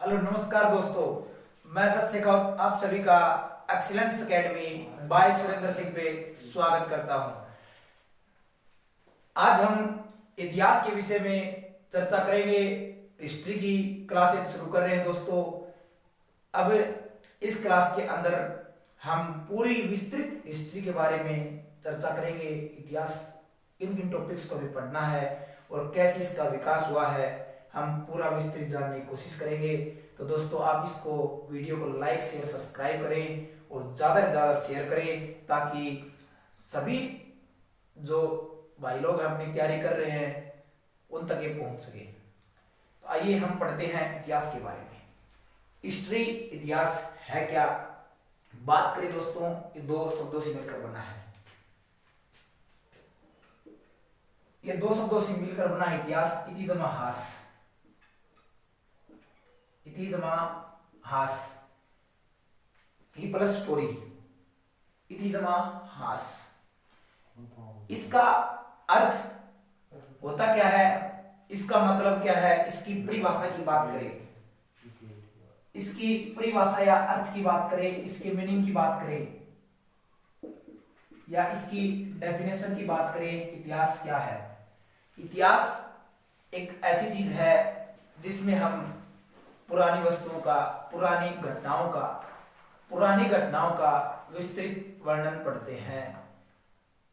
Hello नमस्कार दोस्तों, मैं सत शेखावत आप सभी का Excellence Academy by Surendra Singh पे स्वागत करता हूं। आज हम इतिहास के विषय में चर्चा करेंगे। हिस्ट्री की क्लासेस शुरू कर रहे हैं दोस्तों। अब इस क्लास के अंदर हम पूरी विस्तृत हिस्ट्री के बारे में चर्चा करेंगे। इतिहास किन किन टॉपिक्स को भी पढ़ना है और कैसे इसका विकास हुआ है, हम पूरा विस्तृत जानने की कोशिश करेंगे। तो दोस्तों, आप इसको वीडियो को लाइक शेयर सब्सक्राइब करें और ज़्यादा से ज़्यादा शेयर करें ताकि सभी जो भाई लोग अपनी तैयारी कर रहे हैं उन तक ये पहुंच सके। तो आइए हम पढ़ते हैं इतिहास के बारे में। हिस्ट्री इतिहास है क्या, बात करें दोस्तों, ये दो शब्दों से मिलकर बना है। ये दो शब्दों से मिलकर बना है इतिहास। इति जमा हास, इति जमा हास, ही प्लस स्टोरी, इति जमा हास। इसका अर्थ होता क्या है, इसका मतलब क्या है, इसकी परिभाषा की बात करें, इसकी परिभाषा या अर्थ की बात करें, इसके मीनिंग की बात करें या इसकी डेफिनेशन की बात करें। इतिहास क्या है? इतिहास एक ऐसी चीज है जिसमें हम पुरानी वस्तुओं का, पुरानी घटनाओं का विस्तृत वर्णन पढ़ते हैं,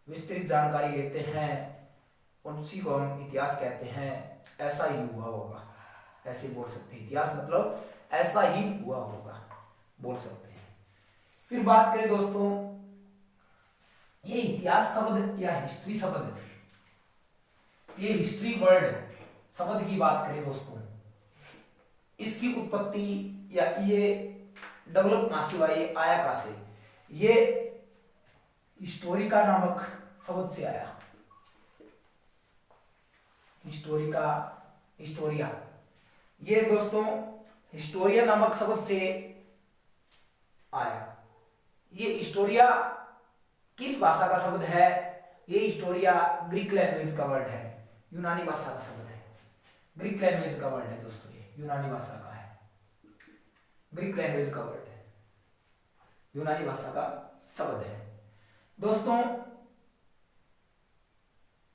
विस्तृत जानकारी लेते हैं, उसी को हम इतिहास कहते हैं। ऐसा ही हुआ होगा, ऐसे बोल सकते हैं। इतिहास मतलब ऐसा ही हुआ होगा, बोल सकते हैं। फिर बात करें दोस्तों, ये इतिहास शब्द या हिस्ट्री शब्द, ये हिस्ट्री वर्ड शब्द की बात करें दोस्तों, इसकी उत्पत्ति या ये डेवलप कहां से हुआ, ये आया कहां से? ये हिस्टोरिका नामक शब्द से आया। हिस्टोरिया, ये दोस्तों हिस्टोरिया नामक शब्द से आया। ये हिस्टोरिया किस भाषा का शब्द है? ये हिस्टोरिया ग्रीक लैंग्वेज का वर्ड है, यूनानी भाषा का शब्द है। ग्रीक लैंग्वेज का वर्ड है दोस्तों, ये यूनानी भाषा का है, ग्रीक लैंग्वेज का वर्ड है, यूनानी भाषा का शब्द है दोस्तों।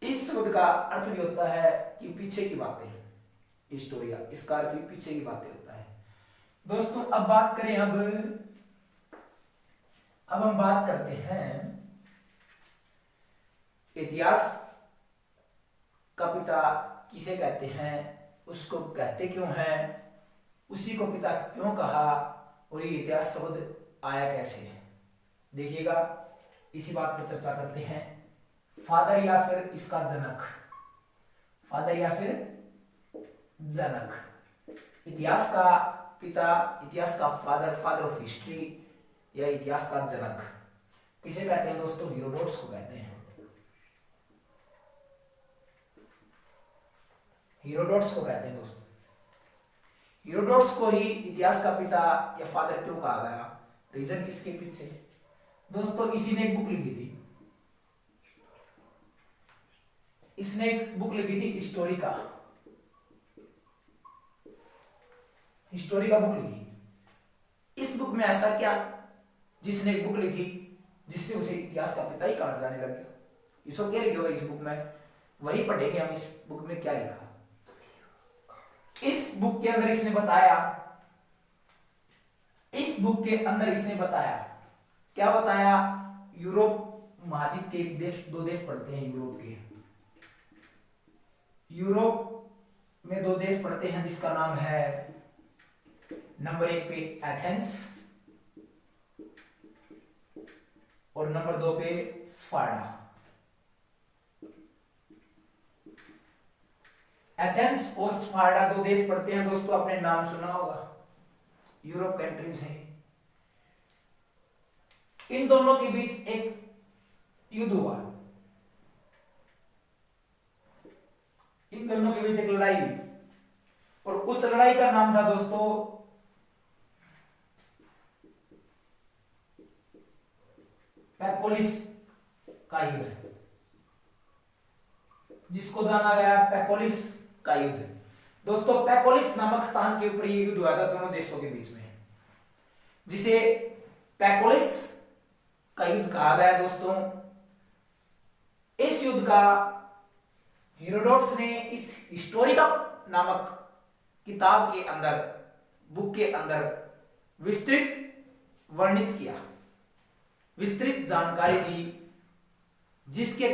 इस शब्द का अर्थ भी होता है कि पीछे की बातें। हिस्टोरिया इसका अर्थ भी पीछे की बातें होता है दोस्तों। अब बात करें, अब हम बात करते हैं इतिहास का पिता किसे कहते हैं, उसको कहते क्यों हैं, उसी को पिता क्यों कहा और ये इतिहास शब्द आया कैसे? देखिएगा, इसी बात पर चर्चा करते हैं। फादर या फिर इसका जनक, फादर या फिर जनक, इतिहास का पिता, इतिहास का फादर ऑफ हिस्ट्री या इतिहास का जनक किसे कहते हैं दोस्तों? हीरोडोटस को कहते हैं। हीरोडोटस को कहते हैं दोस्तों। हीरोडोटस को ही इतिहास का पिता या फादर क्यों कहा गया? रीजन इसके पीछे दोस्तों, इसी ने एक बुक लिखी थी, इसने एक बुक लिखी थी हिस्टोरिका बुक लिखी। इस बुक में ऐसा क्या जिसने एक बुक लिखी जिससे उसे इतिहास का पिता ही कहा जाने लग गया? इसको क्या लिखा हुआ इस बुक में, वही पढ़ेंगे हम। इस बुक में क्या लिखा, इस बुक के अंदर इसने बताया, इस बुक के अंदर इसने बताया, क्या बताया? यूरोप महाद्वीप के देश, दो देश पड़ते हैं यूरोप के, यूरोप में दो देश पड़ते हैं जिसका नाम है नंबर 1 पे एथेंस और नंबर 2 पे स्पार्टा। एथेंस और स्पार्टा दो देश पड़ते हैं दोस्तों, आपने नाम सुना होगा, यूरोप कंट्रीज हैं। इन दोनों के बीच एक युद्ध हुआ, इन दोनों के बीच एक लड़ाई हुई और उस लड़ाई का नाम था दोस्तों पैकोलिस का युद्ध, जिसको जाना गया पैकोलिस का युद्ध। दोस्तों पैकोलिस नामक स्थान के ऊपर ये युद्ध हुआ था दोनों देशों के बीच में, जिसे पैकोलिस का युद्ध कहा गया। दोस्तों इस युद्ध का हेरोडोटस ने इस हिस्टोरिका नामक किताब के अंदर, बुक के अंदर विस्तृत वर्णित किया, विस्तृत जानकारी दी, जिसके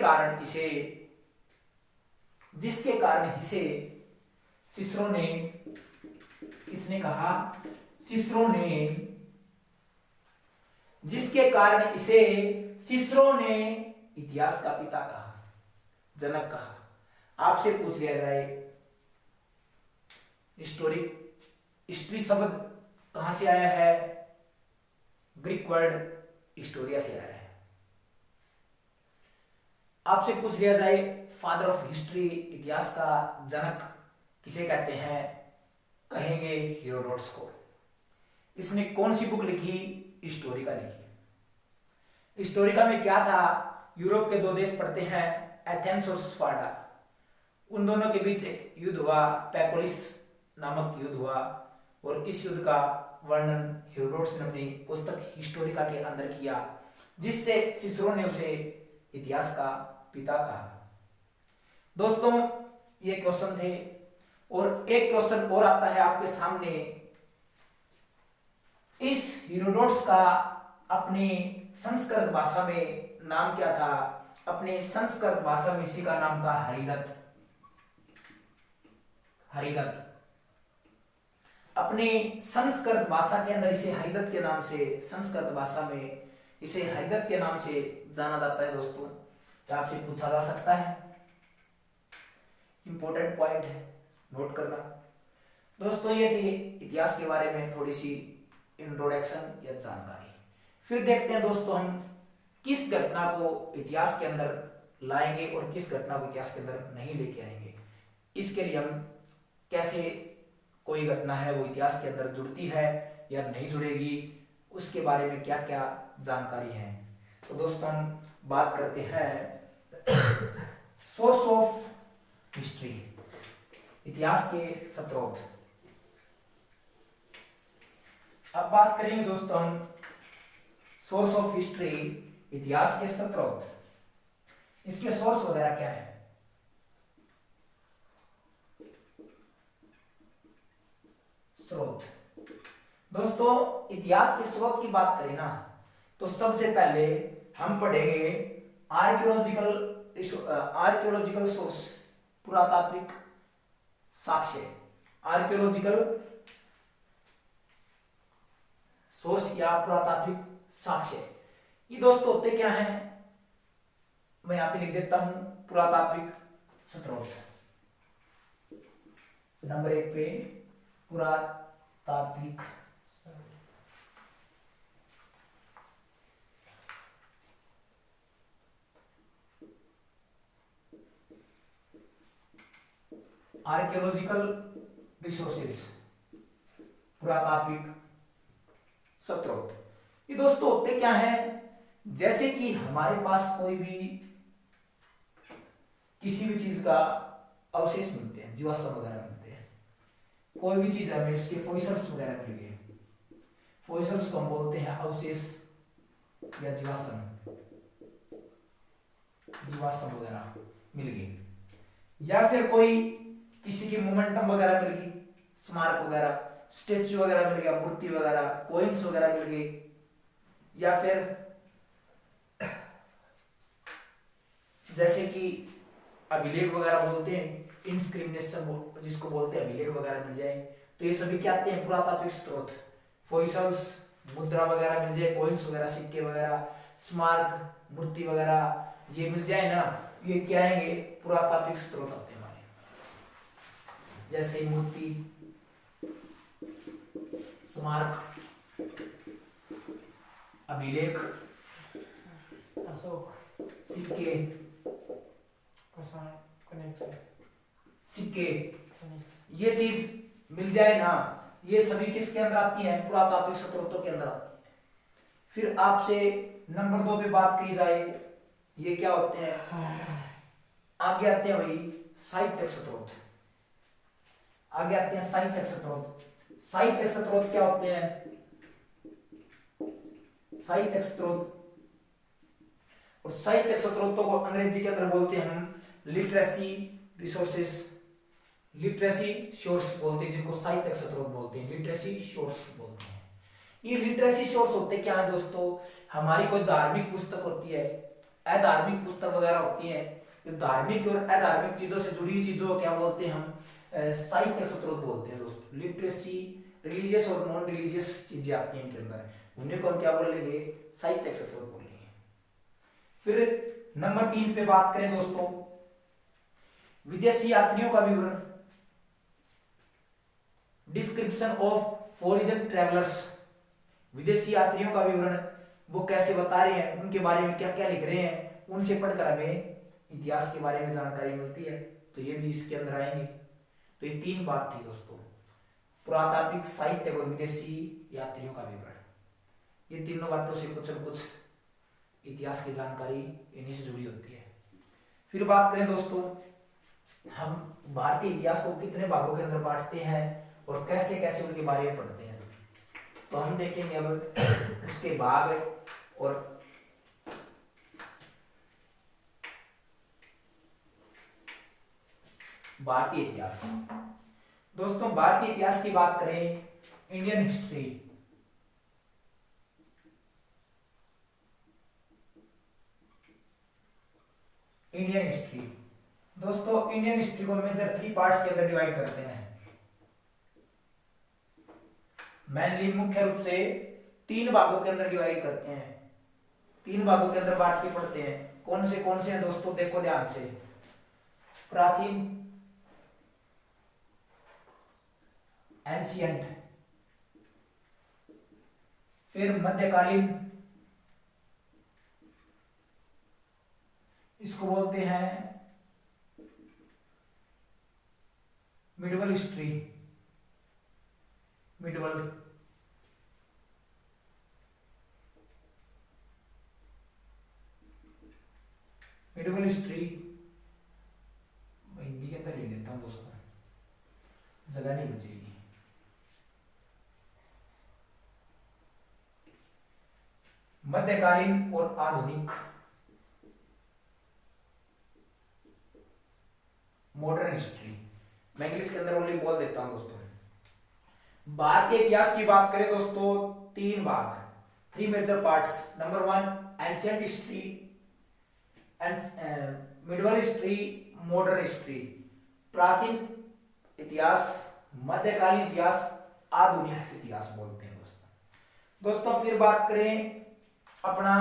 कारण इसे सिसरो ने, किसने कहा, सिसरो ने, जिसके कारण इसे सिसरो ने इतिहास का पिता कहा, जनक कहा। आपसे पूछ लिया जाए हिस्ट्री शब्द कहां से आया है? ग्रीक वर्ड हिस्टोरिया से आया है। आपसे पूछ लिया जाए फादर ऑफ हिस्ट्री, इतिहास का जनक किसे कहते हैं? कहेंगे हेरोडोटस को। इसने कौन सी बुक लिखी? हिस्टोरिका लिखी। हिस्टोरिका में क्या था? यूरोप के दो देश पड़ते हैं, एथेंस और स्पार्टा। उन दोनों के बीच एक युद्ध हुआ, पैकोलिस नामक युद्ध हुआ, और इस युद्ध का वर्णन हेरोडोटस ने अपनी पुस्तक हिस्टोरिका के अंदर किया, जिससे सिसरो ने उसे इतिहास का पिता कहा। दोस्तों ये क्वेश्चन थे, और एक क्वेश्चन और आता है आपके सामने। इस हेरोडोटस का अपनी संस्कृत भाषा में नाम क्या था? अपने संस्कृत भाषा में इसी का नाम था हरिदत्त। हरिदत्त अपनी संस्कृत भाषा के अंदर इसे हरिदत्त के नाम से, संस्कृत भाषा में इसे हरिदत्त के नाम से जाना जाता है। दोस्तों तो आपसे पूछा जा सकता है, इंपॉर्टेंट पॉइंट है, नोट करना। दोस्तों ये थी इतिहास के बारे में थोड़ी सी इंट्रोडक्शन या जानकारी। फिर देखते हैं दोस्तों हम किस घटना को इतिहास के अंदर लाएंगे और किस घटना को इतिहास के अंदर नहीं लेके आएंगे। इसके लिए हम कैसे कोई घटना है वो इतिहास के अंदर जुड़ती है या नहीं जुड़ेगी, उसके बारे में क्या क्या जानकारी है। तो दोस्तों हम बात करते हैं सोर्स ऑफ हिस्ट्री, इतिहास के स्रोत। अब बात करेंगे दोस्तों हम सोर्स ऑफ हिस्ट्री, इतिहास के स्रोत। इसके सोर्स वगैरह क्या है? स्रोत। दोस्तों इतिहास के स्रोत की बात करें ना, तो सबसे पहले हम पढ़ेंगे आर्कियोलॉजिकल सोर्स, पुरातात्विक साक्ष्य। आर्कियोलॉजिकल सोर्स या पुरातात्विक साक्ष्य, ये दोस्तों होते क्या हैं? मैं यहां पे लिख देता हूं पुरातात्विक स्रोत। नंबर 1 पे पुरातात्विक आर्कियोलॉजिकल रिसोर्सेज, पुरातात्विक स्रोत। ये दोस्तों होते क्या है? जैसे कि हमारे पास कोई भी किसी भी चीज का अवशेष मिलते हैं, जीवाश्म वगैरह मिलते हैं, कोई भी चीज हमें उसके फॉसिल्स वगैरह मिल गए, फॉसिल्स को हम बोलते हैं अवशेष या जीवाश्म, जीवाश्म वगैरह मिल गए, या फिर कोई किसी की मोमेंटम वगैरह मिल गई, स्मारक वगैरह, स्टेच्यू वगैरह मिल गया, मूर्ति वगैरह, कॉइन्स वगैरह मिल गई, या फिर जैसे कि अभिलेख वगैरह बोलते हैं, इंस्क्रिमिनेशन जिसको बोलते हैं, अभिलेख वगैरह मिल जाए, तो ये सभी क्या आते हैं? पुरातात्विक स्रोत। फॉसिल्स, मुद्रा वगैरह मिल जाए, कॉइन्स वगैरह, सिक्के वगैरह, स्मारक, मूर्ति वगैरह, ये मिल जाए ना, ये क्या आएंगे? पुरातात्विक स्रोत आते हैं हमारे। जैसे मूर्ति, स्मारक, अभिलेख, सिक्के, सिक्के, ये चीज मिल जाए ना, ये सभी किसके अंदर आती है? पुरातात्विक स्रोतों के अंदर आती है। फिर आपसे नंबर 2 पे बात की जाए, ये क्या होते हैं? आगे आते हैं वही साहित्यिक स्रोत। आगे आते हैं साहित्यिक स्रोत। साहित्यिक स्रोत क्या होते हैं? साहित्यिक स्रोत, और साहित्यिक स्रोतों को अंग्रेजी के अंदर बोलते हैं हम लिटरेसी रिसोर्सेस, लिटरेसी सोर्स बोलते हैं, जिनको साहित्यिक स्रोत बोलते हैं, लिटरेसी सोर्स बोलते हैं। ये लिटरेसी सोर्स होते क्या है दोस्तों? हमारी कोई धार्मिक पुस्तक होती है, अधार्मिक पुस्तक वगैरह होती है, जो धार्मिक और अधार्मिक चीजों से जुड़ी हुई चीजों को क्या बोलते हैं हम? साहित्यिक स्रोत बोलते हैं दोस्तों। लिटरेसी रिलीजियस और नॉन रिलीजियस चीजें आती हैं इनके अंदर, उन्हें को हम क्या बोलेंगे? साहित्यिक स्रोत बोलेंगे। फिर नंबर 3 पे बात करें दोस्तों, विदेशी यात्रियों का विवरण, डिस्क्रिप्शन ऑफ फॉरेन ट्रेवलर्स। विदेशी यात्रियों का विवरण, वो कैसे बता रहे हैं, उनके बारे में क्या क्या लिख रहे हैं, उनसे पढ़कर हमें इतिहास के बारे में जानकारी मिलती है, तो ये भी इसके अंदर आएंगे। तो ये 3 बात थी दोस्तों, पुरातात्विक, साहित्य और विदेशी यात्रियों का विवरण। ये तीनों बातों से कुछ न कुछ इतिहास की जानकारी इन्हीं से जुड़ी होती है। फिर बात करें दोस्तों, हम भारतीय इतिहास को कितने भागों के अंदर बांटते हैं और कैसे कैसे उनके बारे में पढ़ते हैं, तो हम देखेंगे अब उसके भाग और भारतीय इतिहास। दोस्तों भारतीय इतिहास की बात करें, इंडियन हिस्ट्री, इंडियन हिस्ट्री। दोस्तों इंडियन हिस्ट्री को मेजर 3 पार्ट्स के अंदर डिवाइड करते हैं। मेनली मुख्य रूप से 3 भागों के अंदर डिवाइड करते हैं, 3 भागों के अंदर बांट के पढ़ते हैं। कौन से हैं दोस्तों? देखो ध्यान से, प्राचीन, एंशियंट, फिर मध्यकालीन, इसको बोलते हैं medieval history, medieval, medieval history. मैं हिंदी के अंदर लिख देता हूं दोस्तों, जगह नहीं बचेगी। मध्यकालीन और आधुनिक, मॉडर्न हिस्ट्री। मैं इंग्लिश के अंदर ओनली बोल देता हूं दोस्तों। भारतीय इतिहास की बात करें दोस्तों, 3 भाग, 3 major parts. Number 1 ancient history, medieval history, modern history. प्राचीन इतिहास, मध्यकालीन इतिहास, आधुनिक इतिहास बोलते हैं दोस्तों। दोस्तों फिर बात करें अपना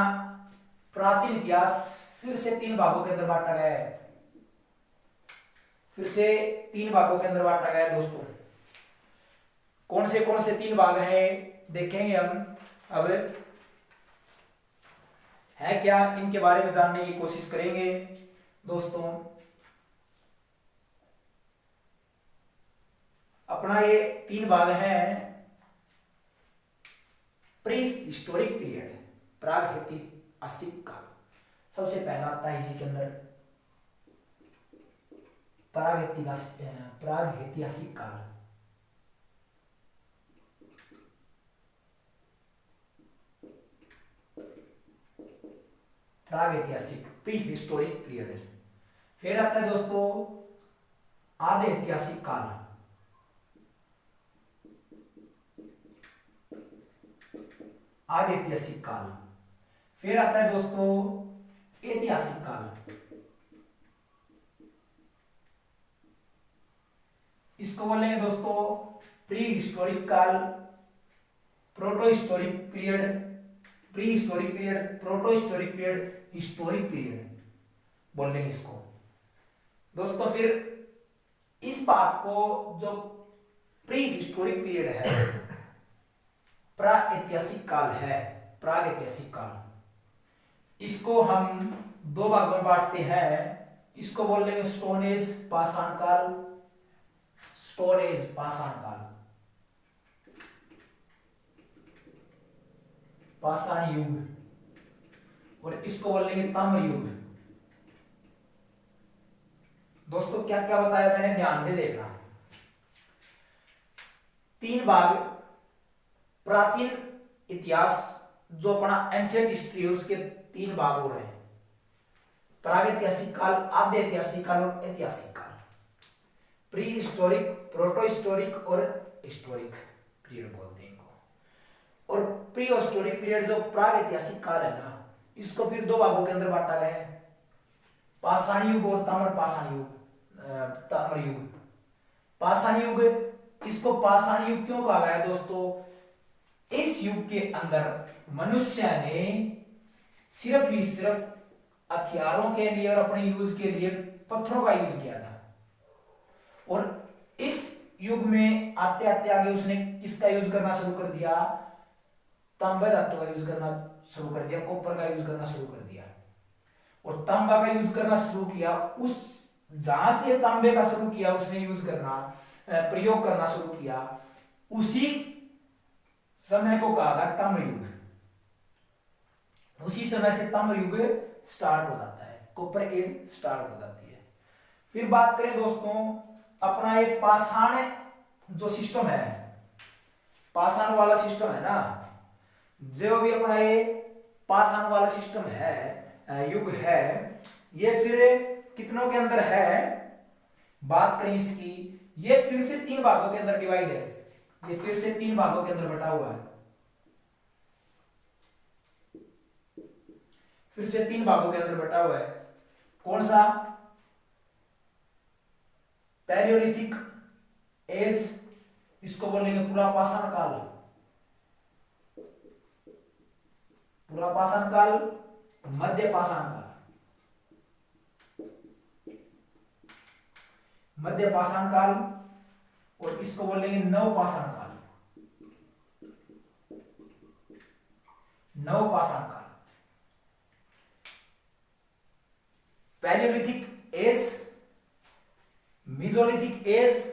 प्राचीन इतिहास, फिर से 3 भागों के अंदर बांटा गया है, फिर से 3 भागों के अंदर बांटा गया है दोस्तों। कौन से 3 भाग हैं देखेंगे हम अब, है क्या, इनके बारे में जानने की कोशिश करेंगे दोस्तों। अपना ये 3 भाग हैं, प्री हिस्टोरिक पीरियड, प्रागैतिहासिक काल, सबसे पहला आता है इसी के अंदर प्रागैतिहासिक काल। प्रागैतिहासिक, प्री हिस्टोरिक पीरियड। फिर आता है दोस्तों आधे ऐतिहासिक काल, आधे ऐतिहासिक काल। फिर आता है दोस्तों ऐतिहासिक काल, इसको बोलेंगे दोस्तों प्री हिस्टोरिक काल, proto historic period, pre historic period, proto historic period, historic period बोल लेंगे इसको दोस्तों। फिर इस बात को जो प्री हिस्टोरिक पीरियड है, प्रागैतिहासिक काल है, प्रागैतिहासिक काल, इसको हम 2 भागों में बांटते हैं। इसको बोल लेंगे स्टोन एज, पाषाण काल, स्टोन एज, पाषाण काल, पाषाण युग, और इसको बोल लेंगे ताम्र युग। दोस्तों क्या क्या बताया मैंने, ध्यान से देखना। तीन भाग प्राचीन इतिहास जो अपना एंशिएंट हिस्ट्री है उसके तीन भाग हो रहे हैं, प्रागैतिहासिक काल, आद्य ऐतिहासिक काल और ऐतिहासिक काल। प्री हिस्टोरिक, प्रोटो हिस्टोरिक और हिस्टोरिक पीरियड बोलते हैं इनको। और प्री हिस्टोरिक पीरियड जो प्रागैतिहासिक काल है ना, इसको फिर दो भागों के अंदर बांटा गया है, पाषाण युग और ताम्रपाषाण युग। ताम्र युग, पाषाण युग, इसको पाषाण युग क्यों कहा गया है दोस्तों? इस युग के अंदर मनुष्य ने सिर्फ ही सिर्फ हथियारों के लिए और अपने यूज के लिए पत्थरों का यूज किया था। और इस युग में आते आते आगे उसने किसका यूज करना शुरू कर दिया? तांबा धातु का यूज करना शुरू कर दिया, कॉपर का यूज करना शुरू कर दिया। और तांबा का यूज करना शुरू किया, उस जहां से तांबे का शुरू किया उसने यूज करना, प्रयोग करना शुरू किया, उसी समय को कहा गया ताम्र युग। उसी समय से ताम्र युग स्टार्ट हो जाता है, कॉपर एज स्टार्ट हो जाती है। फिर बात करें दोस्तों अपना एक पाषाण जो सिस्टम है, पाषाण वाला सिस्टम है ना, जो भी अपना ये पाषाण वाला सिस्टम है, युग है, ये फिर कितनों के अंदर है? बात करें इसकी, ये फिर से तीन भागों के अंदर डिवाइड है, ये फिर से तीन भागों के अंदर बटा हुआ है, फिर से तीन भागों के अंदर बटा हुआ है। कौन सा? पैलियोलिथिक एज, इसको बोलेंगे पूरा पाषाण काल, पूरा पाषाण काल, मध्य पाषाण काल, मध्य पाषाण काल, और इसको बोलेंगे नव पाषाण काल, नव पाषाण काल। पैलियोलिथिक एज, मेसोलिथिक एज,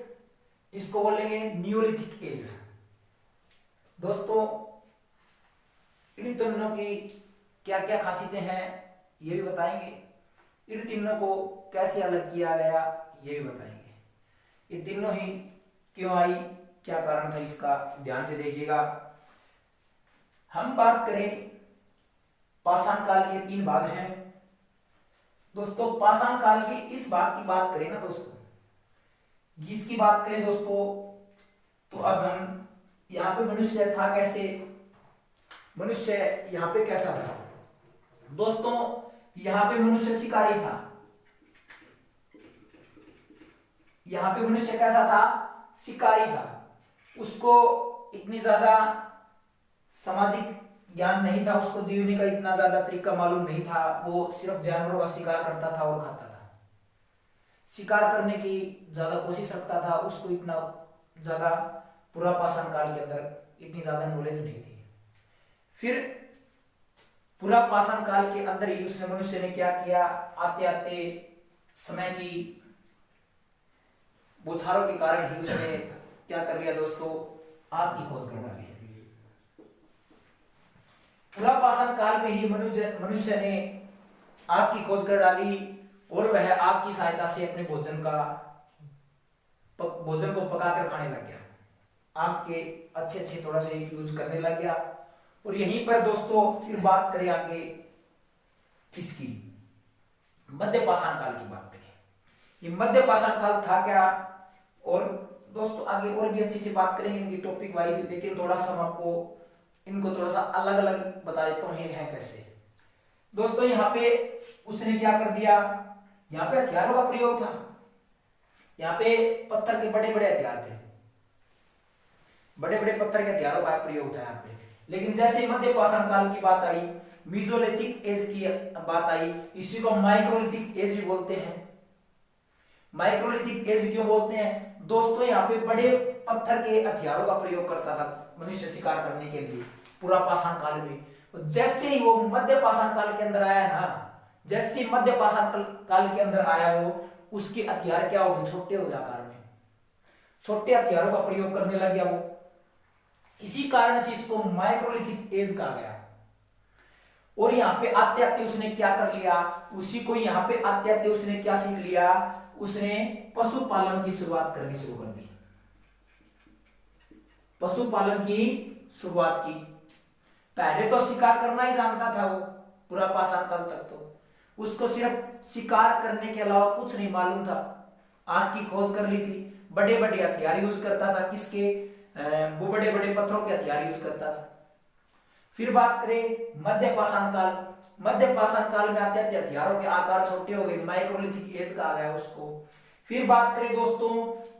इसको बोलेंगे नियोलिथिक एज। दोस्तों इन तीनों की क्या क्या खासियतें हैं ये भी बताएंगे, इन तीनों को कैसे अलग किया गया ये भी बताएंगे, ये तीनों ही क्यों आई, क्या कारण था इसका, ध्यान से देखिएगा। हम बात करें पाषाण काल के तीन भाग हैं दोस्तों। पाषाण काल के इस भाग की बात करें ना दोस्तों, इसकी बात करें दोस्तों, तो अब हम यहाँ पे मनुष्य था कैसे, मनुष्य यहाँ पे कैसा था दोस्तों? यहाँ पे मनुष्य शिकारी था, यहाँ पे मनुष्य कैसा था? शिकारी था। उसको इतनी ज्यादा सामाजिक ज्ञान नहीं था, उसको जीवने का इतना ज्यादा तरीका मालूम नहीं था, वो सिर्फ जानवरों का शिकार करता था और खाता था, शिकार करने की ज्यादा कोशिश रखता था, उसको इतना ज्यादा पूरा पाषाण काल के अंदर इतनी ज्यादा नॉलेज नहीं थी। फिर पूरा पाषाण काल के अंदर ही उसने मनुष्य ने क्या किया? आते आते समय की बौछारों के कारण ही उसने क्या कर लिया दोस्तों? आग की खोज कर डाली। पूरा पाषाण काल में ही मनुष्य ने आग की खोज कर डाली और वह आग की सहायता से अपने भोजन को पकाकर खाने लग गया, आग के अच्छे थोड़ा सा यूज करने लग गया। और यहीं पर दोस्तों फिर बात करें आगे किसकी? मध्य पाषाण काल की बात करें। ये मध्य पाषाण काल था क्या? और दोस्तों आगे और भी अच्छी से बात करेंगे इनकी टॉपिक वाइज, लेकिन थोड़ा सा आपको इनको थोड़ा सा अलग अलग बता देता हूँ है कैसे। दोस्तों यहाँ पे उसने क्या कर दिया? यहाँ पे हथियारों का प्रयोग था, यहाँ पे पत्थर के बड़े बड़े हथियार थे, बड़े बड़े पत्थर के हथियारों का प्रयोग था यहाँ पे। लेकिन जैसे मध्य पाषाण काल की बात आई, मेसोलिथिक एज की बात आई, इसी को माइक्रोलिथिक एज भी बोलते हैं। माइक्रोलिथिक एज क्यों बोलते हैं दोस्तों? यहाँ पे बड़े पत्थर के हथियारों का प्रयोग करता था मनुष्य शिकार करने के लिए पूरा पाषाण काल में। तो जैसे ही वो मध्य पाषाण काल के अंदर आया ना, जैसे मध्य पाषाण काल के अंदर आया वो, उसके हथियार क्या हो गए? छोटे हो गए आकार में, छोटे हथियारों का प्रयोग करने लग गया वो। इसी कारण से इसको माइक्रोलिथिक एज कहा गया। और यहाँ पे आते आते उसने क्या कर लिया? उसी को यहाँ पे आते आते उसने क्या सीख लिया? उसने पशुपालन की शुरुआत करनी शुरू कर दी। पशुपालन की शुरुआत की। पहले तो शिकार करना ही जानता था वो, पूरा पाषाण काल तक तो उसको सिर्फ शिकार करने के अलावा कुछ नहीं मालूम था। आग की खोज कर ली थी, बड़े बड़े हथियार यूज करता था, किसके वो बड़े बड़े पत्थरों के हथियार यूज करता था। फिर बात करें मध्य पाषाण काल। मध्य पाषाण काल में आते आते हथियारों के आकार छोटे हो गए, माइक्रोलिथिक एज कहा गया उसको। फिर बात करें दोस्तों,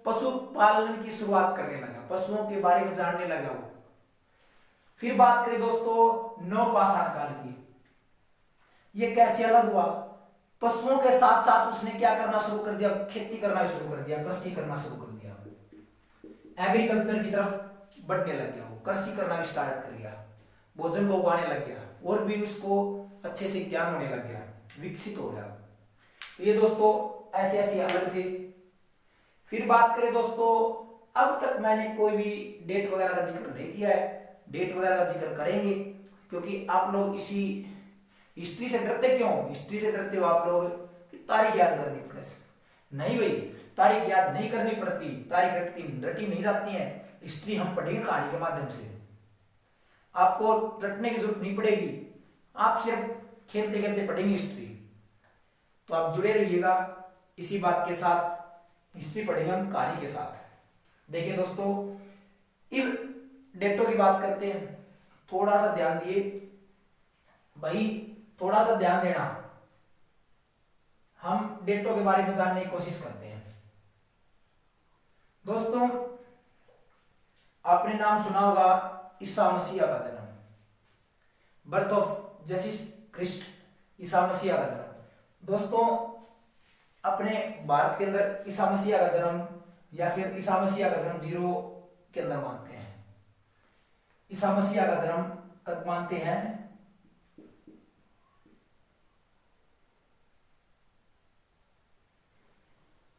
पशुपालन की शुरुआत करने लगा, पशुओं के बारे में जानने लगा वो। फिर बात करें दोस्तों नवपाषाण काल की। ये कैसे अलग हुआ? पशुओं के साथ साथ उसने क्या करना शुरू कर दिया? खेती करना शुरू कर दिया, कृषि करना शुरू कर दिया, एग्रीकल्चर की तरफ बढ़ने लग गया, वो कृषि करना स्टार्ट कर गया, भोजन को उगाने लग गया, और भी उसको अच्छे से ज्ञान होने लग गया, विकसित हो गया। तो ये दोस्तों ऐसे ऐसे अलग थे। फिर बात करें दोस्तों, अब तक मैंने कोई भी डेट वगैरह का जिक्र नहीं किया है, डेट वगैरह का जिक्र करेंगे, क्योंकि आप लोग इसी हिस्ट्री से डरते क्यों? हिस्ट्री से डरते हो आप लोग कि तारीख याद करनी पड़े। नहीं भाई, तारीख याद नहीं करनी पड़ती, तारीख रटी नहीं जाती है। हिस्ट्री हम पढ़ेंगे कहानी के माध्यम से, आपको रटने की जरूरत नहीं पड़ेगी, आप सिर्फ खेलते खेलते पढ़ेंगे हिस्ट्री। तो आप जुड़े रहिएगा इसी बात के साथ, हिस्ट्री पढ़ेंगे हम कहानी के साथ। देखिए दोस्तों, अब डेटों की बात करते हैं, थोड़ा सा ध्यान दिए भाई, थोड़ा सा ध्यान देना। हम डेटों के बारे में जानने की कोशिश करते हैं। दोस्तों, आपने नाम सुना होगा ईसा मसीह का जन्म, birth of Jesus Christ, Isa Masih का जन्म। दोस्तों, अपने भारत के अंदर ईसा मसीह का जन्म या फिर ईसा मसीह का जन्म 0 के अंदर मानते हैं। ईसा मसीह का जन्म कब मानते हैं?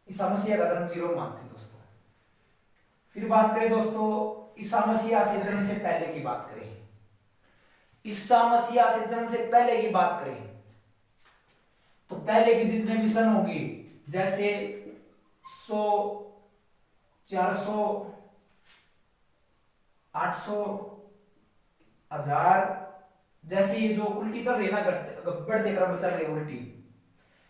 ईसा मसीह का जन्म 0 मानते हैं दोस्तों। फिर बात करें दोस्तों, ईसा मसीह से जन्म से पहले की बात करें, ईसा मसीह से जन्म से पहले की बात करें तो पहले के जितने मिशन होंगे, जैसे 100, 400, 800, 1000, जैसे ये जो उल्टी चल रही है ना, बढ़ते क्रम में चल रही है उल्टी,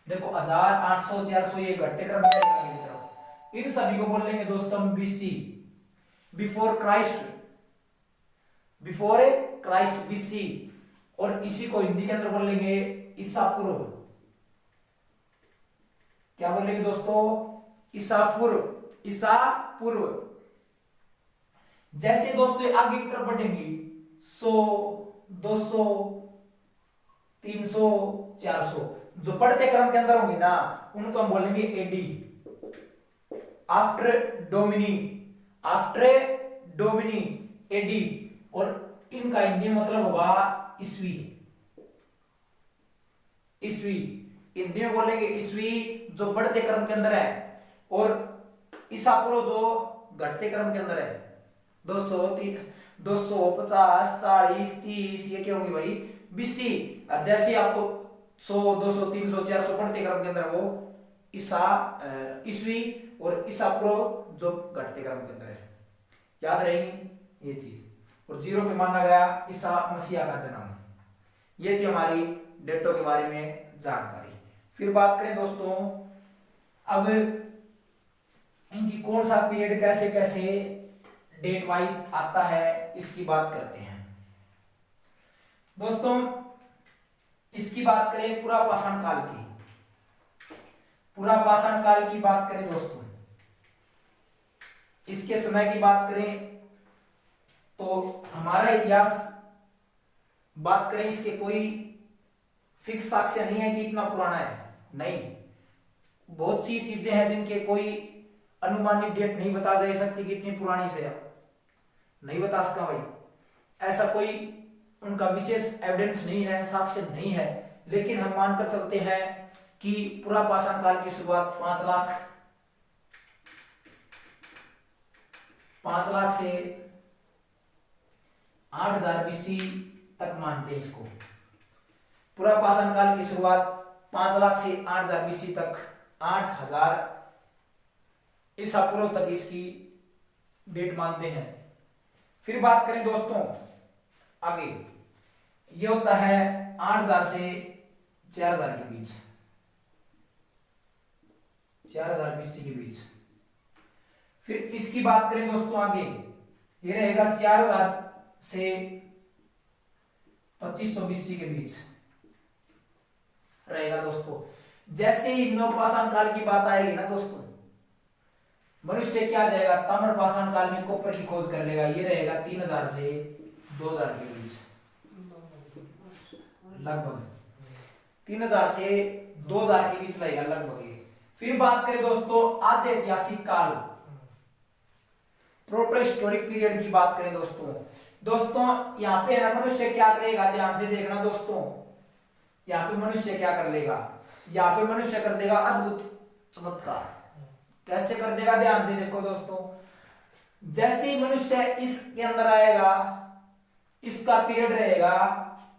देखो 1000, 800, 400 ये घटते क्रम में आगे की तरफ। इन सभी को बोल लेंगे दोस्तों हम BC, before Christ, before Christ BC. और इसी को हिंदी के अंदर बोल लेंगे ईसा पूर्व। क्या बोलेंगे दोस्तों? ईसा पूर्व, ईसा पूर्व। जैसे दोस्तों आगे की तरफ बढ़ेंगे 100, 200, 300, 400, जो बढ़ते क्रम के अंदर होंगे ना, उनको हम बोलेंगे AD, after Domini, after Domini, AD. और इनका हिंदी मतलब होगा ईस्वी, ईस्वी। हिंदी में बोलेंगे ईस्वी जो बढ़ते क्रम के अंदर है, और ईसा पूर्व जो घटते क्रम के अंदर है। 200, 250, 40, 30 ये क्या होंगी भाई? बीसी। और जैसे आपको 100, 200, 300, 400 बढ़ते क्रम के अंदर वो ईस्वी, और ईसा पूर्व जो घटते क्रम के अंदर है। याद रहेंगी ये चीज। और 0 पे माना गया ईसा मसीह का जन्म। ये थी हमारी डेटों के बारे में जानकारी। फिर बात करें दोस्तों, अब इनकी कौन सा पीरियड कैसे कैसे डेट वाइज आता है, इसकी बात करते हैं दोस्तों। इसकी बात करें पूरा पाषाण काल की, पूरा पाषाण काल की बात करें दोस्तों, इसके समय की बात करें तो हमारा इतिहास बात करें, इसके कोई फिक्स साक्ष्य नहीं है कि इतना पुराना है, नहीं। बहुत सी चीजें हैं जिनके कोई अनुमानित डेट नहीं बता जा सकती कि इतनी पुरानी से नहीं बता सका भाई, ऐसा कोई उनका विशेष एविडेंस नहीं है, साक्ष्य नहीं है। लेकिन हम मानकर चलते हैं कि पूरा पाषाण काल की शुरुआत 5 लाख से 8000 बीसी तक मानते हैं इसको। पूरा पाषाण काल की शुरुआत 5 लाख से 8000 बीसी तक, 8000 ईसा पूर्व तक इसकी डेट मानते हैं। फिर बात करें दोस्तों आगे, ये होता है 8000 से 4000 के बीच, 4000 BC के बीच। फिर इसकी बात करें दोस्तों आगे, ये रहेगा 4000 से 2500 BC के बीच रहेगा दोस्तों। जैसे ही नवपाषाण काल की बात आएगी ना दोस्तों, मनुष्य क्या जाएगा, ताम्रपाषाण काल में कॉपर की खोज कर लेगा। ये रहेगा 3000 से 2000 के बीच, लगभग 3000 से 2000 के बीच रहेगा लगभग ये। फिर बात करें दोस्तों आद्य ऐतिहासिक काल, प्रोटोहिस्टोरिक पीरियड की बात करें दोस्तों यहाँ पे ना मनुष्य क्या करेगा, ध्यान से देखना दोस्तों। यहाँ पे मनुष्य क्या कर लेगा, यहाँ पे मनुष्य कर देगा अद्भुत चमत्कार। कैसे कर देगा, ध्यान से देखो दोस्तों। जैसे ही मनुष्य इसके अंदर आएगा, इसका पीरियड रहेगा,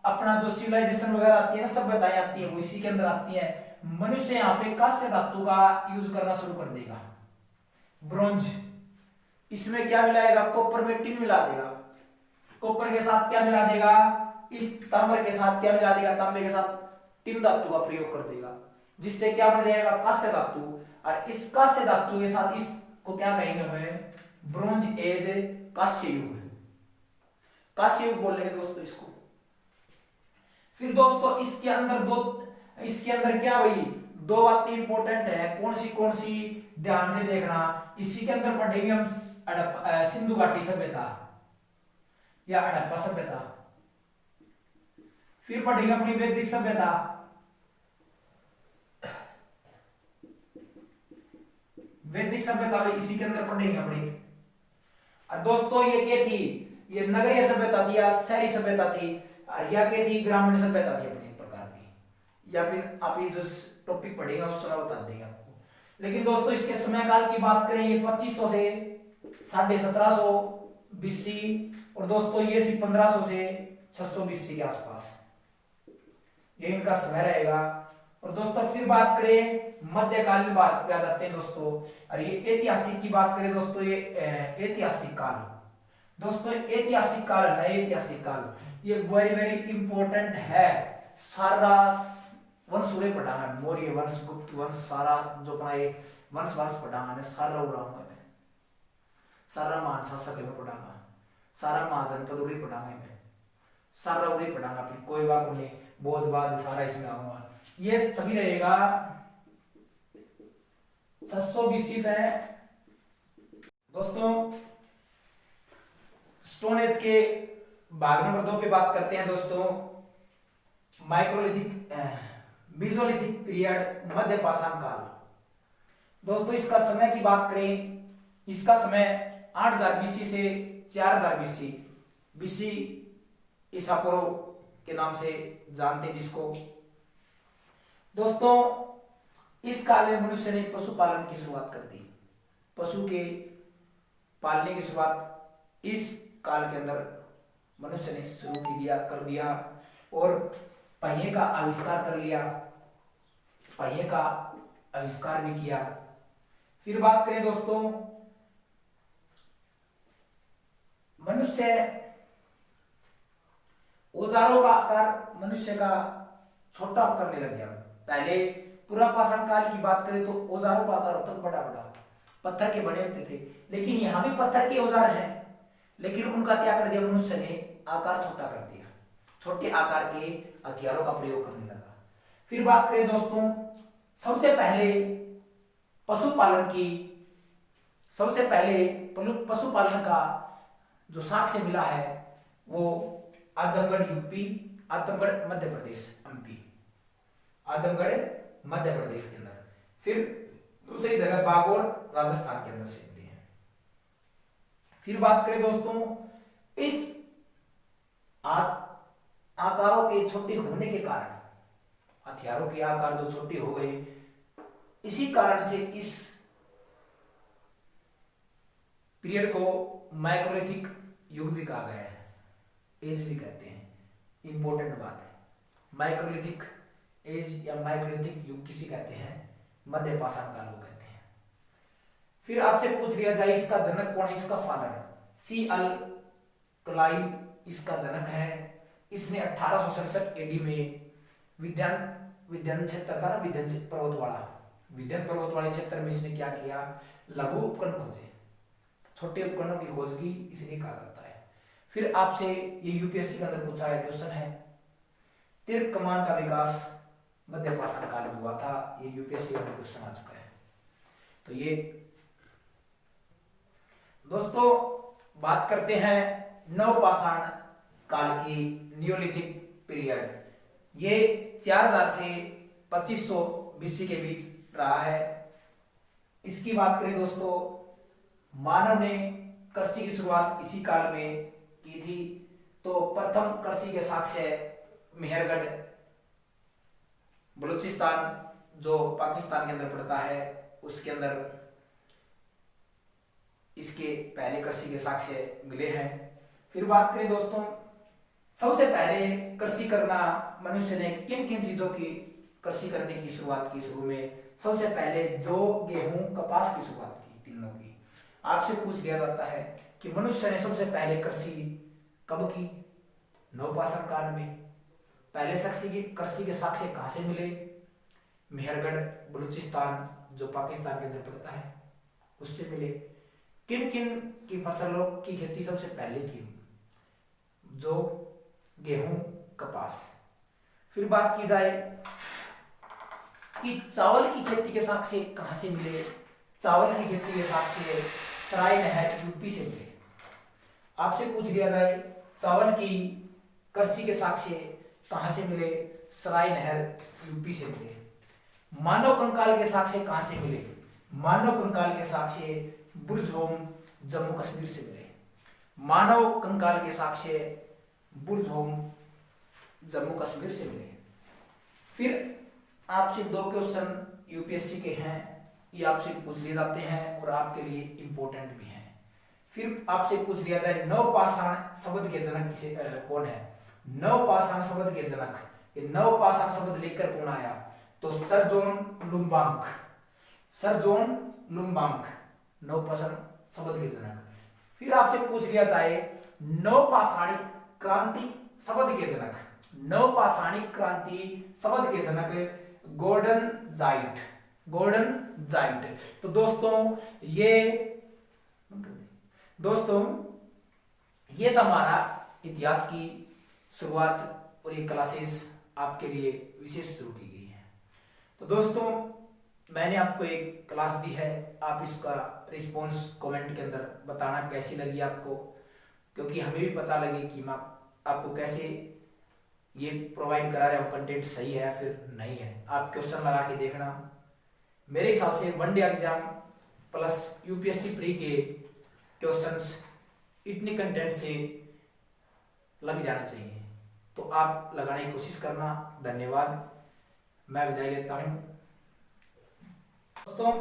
अपना जो सिविलाइजेशन वगैरह आती है ना, सभ्यताएं आती है, वो इसी के अंदर आती है। मनुष्य यहाँ पे कांस्य धातु का यूज करना शुरू कर देगा, ब्रोंज। इसमें क्या मिलाएगा, कॉपर में टिन मिला देगा। कॉपर के साथ क्या मिला देगा, इस तांबर के साथ क्या मिला देगा, तांबे के साथ टिन धातु का प्रयोग कर देगा, जिससे क्या बन जाएगा, कांस्य धातु। और इस कांस्य धातु के साथ इसको क्या कहेंगे हमें, ब्रोंज एज कांस्य युग। कांस्य युग बोलेंगे दोस्तों इसको। फिर दोस्तों इसके अंदर क्या भाई, दो बातें इंपॉर्टेंट है। कौन सी ध्यान से देखना। इसी के अंदर पढ़ेंगे हम सिंधु घाटी सभ्यता या हड़प्पा सभ्यता। फिर पढ़ेंगे अपनी वैदिक सभ्यता। वैदिक सभ्यता भी इसी के अंदर पढ़ेंगे अपनी। और दोस्तों ये क्या थी, ये नगरीय सभ्यता थी या शहरी सभ्यता थी, और यह क्या थी, ग्रामीण सभ्यता थी अपने प्रकार की। या फिर आप ये जो टॉपिक पढ़ेगा उस समय बता देंगे आपको। लेकिन दोस्तों इसके समय काल की बात करें, ये 2500 से 1750 BC, और दोस्तों ये 1500 से 600 BC के आसपास ये इनका समय रहेगा। और दोस्तों फिर बात करें मध्यकाल में बात किया जाते हैं दोस्तों। और ये ऐतिहासिक की बात करें दोस्तों, ये ऐतिहासिक काल दोस्तों, ऐतिहासिक काल है, ऐतिहासिक काल ये वेरी वेरी इंपॉर्टेंट है। सारा वंश उड़े पढ़ाना, मौर्य वंश, गुप्त वंश, सारा जो अपना ये वंश पढ़ाना है, सारा उड़ाऊंगा मैं। सारा महान शासक है मैं पढ़ाऊंगा, सारा महाजनपद उड़ी पढ़ाऊंगा मैं, सारा उड़ी पढ़ाऊंगा। फिर कोई बात नहीं, बहुत बाद सारा इसमें आऊंगा। ये सभी रहेगा 600 BC है दोस्तों। स्टोन एज के भाग नंबर 2 पे बात करते हैं दोस्तों। माइक्रोलिथिक मेसोलिथिक पीरियड, मध्य पाषाण काल। दोस्तों इसका समय की बात करें, इसका समय 8000 BC से 4000 BC ईसा पूर्व के नाम से जानते हैं जिसको। दोस्तों इस काल में मनुष्य ने पशुपालन की शुरुआत कर दी। पशु के पालने की शुरुआत इस काल के अंदर मनुष्य ने शुरू कर दिया, और पहिए का आविष्कार कर लिया, पहिए का आविष्कार भी किया। फिर बात करें दोस्तों, मनुष्य औजारों का आकार मनुष्य का छोटा करने लग गया। पहले पूरा पाषाण काल की बात करें तो औजारों का आकार होता था बड़ा बड़ा, पत्थर के बने होते थे। लेकिन यहां भी पत्थर के औजार हैं, लेकिन उनका क्या कर दिया मनुष्य ने, आकार छोटा कर दिया। छोटे आकार के हथियारों का प्रयोग करने लगा। फिर बात करें दोस्तों, सबसे पहले पशुपालन का जो साक्ष्य मिला है वो आदमगढ़ यूपी, आदमगढ़ मध्य प्रदेश, एमपी, आदमगढ़ मध्य प्रदेश के अंदर। फिर दूसरी जगह बागोर राजस्थान के अंदर से मिली है। फिर बात करें दोस्तों, इस आकारों के छोटे होने के कारण, हथियारों के आकार जो छोटे हो गए, इसी कारण से इस पीरियड को माइक्रोलिथिक युग भी कहा गया है, एज भी कहते हैं। इंपॉर्टेंट बात है, माइक्रोलिथिक एज या माइक्रोलिथिक युग किसी कहते हैं, मध्य पाषाण काल को कहते हैं। फिर आपसे पूछ लिया जाए इसका जनक कौन है, इसका फादर CL क्लाइव इसका जनक है। इसने 1867 एडी में विंध्य क्षेत्र का ना विंध्य पर्वतवाला क्षेत्र में इसने क्या किया, लघु उपकरण खोजे, छोटे उपकरणों की खोज की, इसलिए कहा जाता है। फिर आपसे ये यूपीएससी के अंदर पूछा गया क्वेश्चन है, तीर कमान का विकास मध्य पाषाण काल में हुआ था। ये यूपीएससी का क्वेश्चन आ चुका है। तो ये दोस्तों बात करते हैं नवपाषाण काल की, नियोलिथिक पीरियड। ये 4000 से 2500 बीसी के बीच रहा है। इसकी बात करें दोस्तों, मानव ने कृषि की शुरुआत इसी काल में की थी। तो प्रथम कृषि के साक्ष्य मेहरगढ़ बलूचिस्तान जो पाकिस्तान के अंदर पड़ता है, उसके अंदर इसके पहले कृषि के साक्ष्य मिले हैं। फिर बात करें दोस्तों, सबसे पहले कृषि करना मनुष्य ने किन किन चीजों की कृषि करने की शुरुआत की। शुरू में सबसे पहले जो गेहूं कपास की शुरुआत की, तीनों की। आपसे पूछ लिया जाता है कि मनुष्य ने सबसे पहले कृषि कब की, नवपाषाण काल में। पहले कृषि के साक्ष्य कहां से मिले, मेहरगढ़ बलूचिस्तान जो पाकिस्तान के अंदर पड़ता है उससे मिले। किन किन की फसलों की खेती सबसे पहले की, जो गेहूं कपास। फिर बात की जाए कि चावल की खेती के साक्ष्य कहां से मिले, चावल की खेती के साक्ष्य सराय नहर यूपी से मिले। आपसे पूछ लिया जाए चावल की कृषि के साक्ष्य कहां से मिले, सराय नहर यूपी से मिले। मानव कंकाल के साक्ष्य कहां से मिले, मानव कंकाल के साक्ष्य बुर्जहोम जम्मू कश्मीर से मिले। मानव कंकाल के साक्ष्य बुर्जहोम जम्मू कश्मीर से मिले। फिर आपसे दो क्वेश्चन यूपीएससी के हैं, ये आपसे पूछ लिए जाते हैं और आपके लिए इंपॉर्टेंट भी हैं। फिर आपसे पूछ लिया जाए नवपाषाण शब्द के जनक किसे कौन है, नवपाषाण शब्द के जनक, ये नवपाषाण शब्द लेकर कौन आया, तो सर जॉन लुम्बांक, सर जॉन लुम्बांक नवपाषाण शब्द के जनक। फिर आपसे पूछ लिया जाए नवपाषाणिक क्रांति शब्द के जनक, नवपाषाणिक क्रांति शब्द के जनक गॉर्डन जाइट, गॉर्डन जाइट। तो दोस्तों ये था हमारा इतिहास की शुरुआत और ये क्लासेस आपके लिए विशेष शुरू की गई है। तो दोस्तों मैंने आपको एक क्लास दी है, आप इसका रिस्पॉन्स कमेंट के अंदर बताना कैसी लगी आपको, क्योंकि हमें भी पता लगे कि मैं आपको कैसे ये प्रोवाइड करा रहे हो, कंटेंट सही है या फिर नहीं है। आप क्वेश्चन लगा के देखना। मेरे हिसाब से one day exam plus UPSC pre के क्वेश्चंस इतने कंटेंट से लग जाना चाहिए, तो आप लगाने की कोशिश करना। धन्यवाद, मैं विदाई लेता हूं। दोस्तों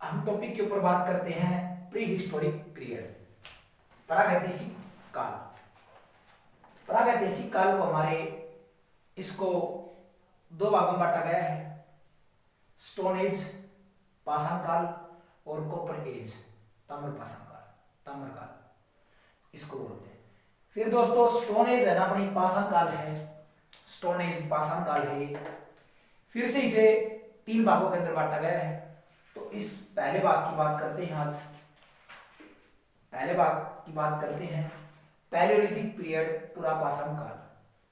हम टॉपिक के ऊपर बात करते हैं प्री हिस्टोरिक पीरियड, प्रागैतिहासिक काल। प्रागैतिहासिक काल को हमारे इसको दो भागों में बांटा गया है, स्टोन एज पाषाण काल और कॉपर एज ताम्र पाषाण काल, ताम्र काल इसको बोलते हैं। फिर दोस्तों स्टोन एज है ना अपनी पाषाण काल है, स्टोन एज पाषाण काल है। फिर से इसे तीन भागों के अंदर बांटा गया है। तो इस पहले भाग की बात करते हैं। आज पहले भाग की बात करते हैं पैलियोलिथिक पीरियड, पूरा पाषाण काल।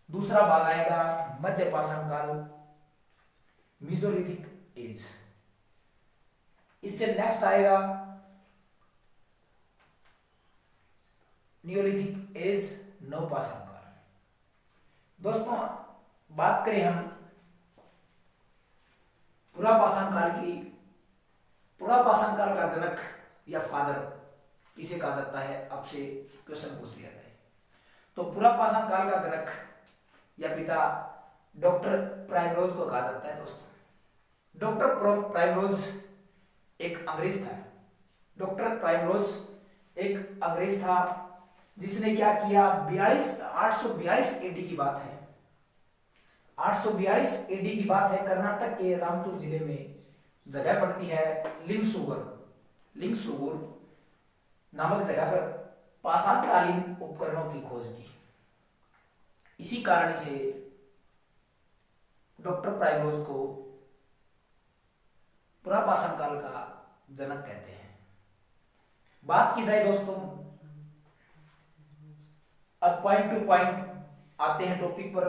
दूसरा भाग आएगा मध्य पाषाण काल, मीजोलिथिक एज। इससे नेक्स्ट आएगा नियोलिथिक एज, नवपाषाण काल। दोस्तों बात करें हम पूरा पाषाण काल की, पूरा पाषाण काल का जनक या फादर किसे कहा जाता है, आपसे क्वेश्चन पूछ लिया जाए तो पूरा पाषाण काल का जनक या पिता डॉक्टर प्राइमरोज को कहा जाता है। दोस्तों डॉक्टर प्राइमरोज एक अंग्रेज था। डॉक्टर प्राइमरोज एक अंग्रेज था जिसने क्या किया, 842 एडी की बात है, 842 एडी की बात है। कर्नाटक के रामचूर जिले में जगह पड़ती है लिंगसुगुर, लिंगसुगुर नामक जगह पर पाषाणकालीन उपकरणों की खोज की। इसी कारण से डॉक्टर प्राइमोज को पुरापाषाण काल का जनक कहते हैं। बात की जाए दोस्तों, अब पॉइंट टू पॉइंट आते हैं टॉपिक पर।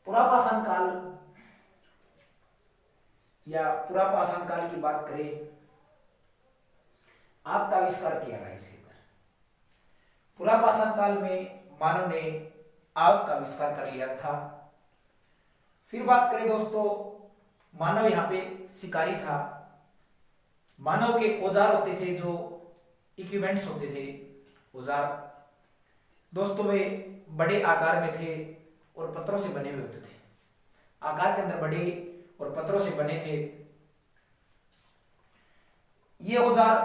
पुरापाषाण काल या पुरापाषाण काल की बात करें, आग का आविष्कार किया गया इसी पर। पुरापाषाण काल में मानव ने आग का आविष्कार कर लिया था। फिर बात करें दोस्तों, मानव यहाँ पे शिकारी था। मानव के औजार होते थे, जो इक्विपमेंट्स होते थे, औजार दोस्तों वे बड़े आकार में थे और पत्थरों से बने हुए होते थे। आकार के अंदर बड़े और पत्थरों से बने थे। ये औजार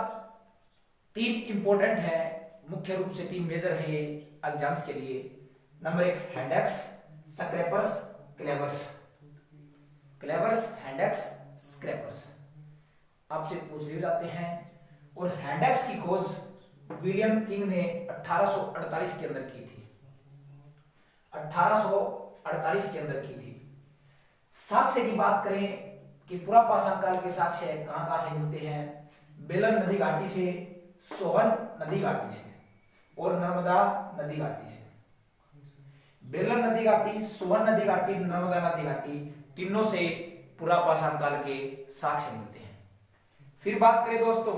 3 इंपॉर्टेंट हैं, मुख्य रूप से 3 मेजर हैं ये एग्जाम्स के लिए। Number 1 hand axes, scrapers, cleavers. Cleavers, hand axes, scrapers आपसे पूछ लिए जाते हैं। और हैंडेक्स की खोज विलियम किंग ने 1848 के अंदर की थी। 1848 के अंदर की थी। साक्ष्य की बात करें कि पुरापाषाण काल के साक्ष्य कहां से मिलते हैं? बेलन नदी घाटी से, सोहन नदी घाटी से और नर्मदा नदी घाटी से। बेलन नदी घाटी, सोहन नदी घाटी, नर्मदा नदी घाटी, तीनों से पुरापाषाण काल के साक्ष्य मिलते हैं। फिर बात करें दोस्तों,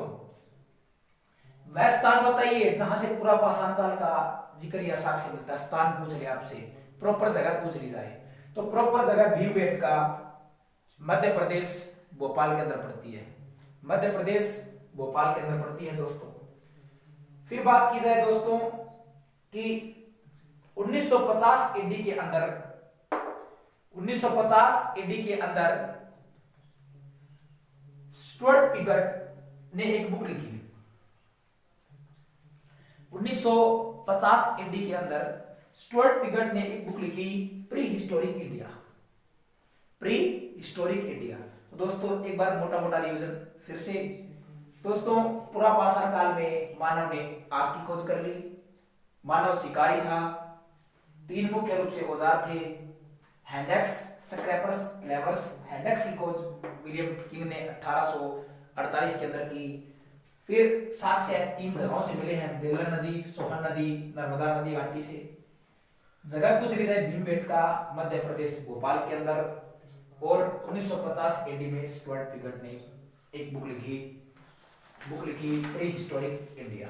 वह स्थान बताइए जहां से पुरापाषाण काल का जिक्र या साक्ष्य मिलता है। स्थान पूछ लिया आपसे, प्रॉपर जगह पूछ ली जाए तो प्रॉपर जगह भीमबेटका, मध्य प्रदेश, भोपाल के अंदर पड़ती है। मध्य प्रदेश, भोपाल के अंदर पड़ती है दोस्तों। फिर बात की जाए दोस्तों कि 1950 एडी के अंदर, 1950 एडी के अंदर स्टुअर्ट पिगट ने एक बुक लिखी। 1950 एडी के अंदर स्टुअर्ट पिगट ने एक बुक लिखी, pre historic India. Pre historic India. तो दोस्तों एक बार मोटा मोटा रिवीजन फिर से। दोस्तों पुरापाषाण काल में मानव ने आग की खोज कर ली। मानव शिकारी था। 3 मुख्य रूप से औजार थे, हैंडेक्स, स्क्रैपर्स, क्लेवर्स। हैंडेक्स की खोज विलियम किंग ने 1848 के अंदर की। फिर साक्ष्य 3 जगहों से मिले हैं, बेलन नदी, सोहन नदी, नर्मदा नदी घाटी से। जगह पूछ रही है भीमबेटका, मध्य प्रदेश, भोपाल के अंदर। और 1950 एडी में स्टुअर्ट पिगट ने एक बुक लिखी प्री हिस्टोरिक इंडिया।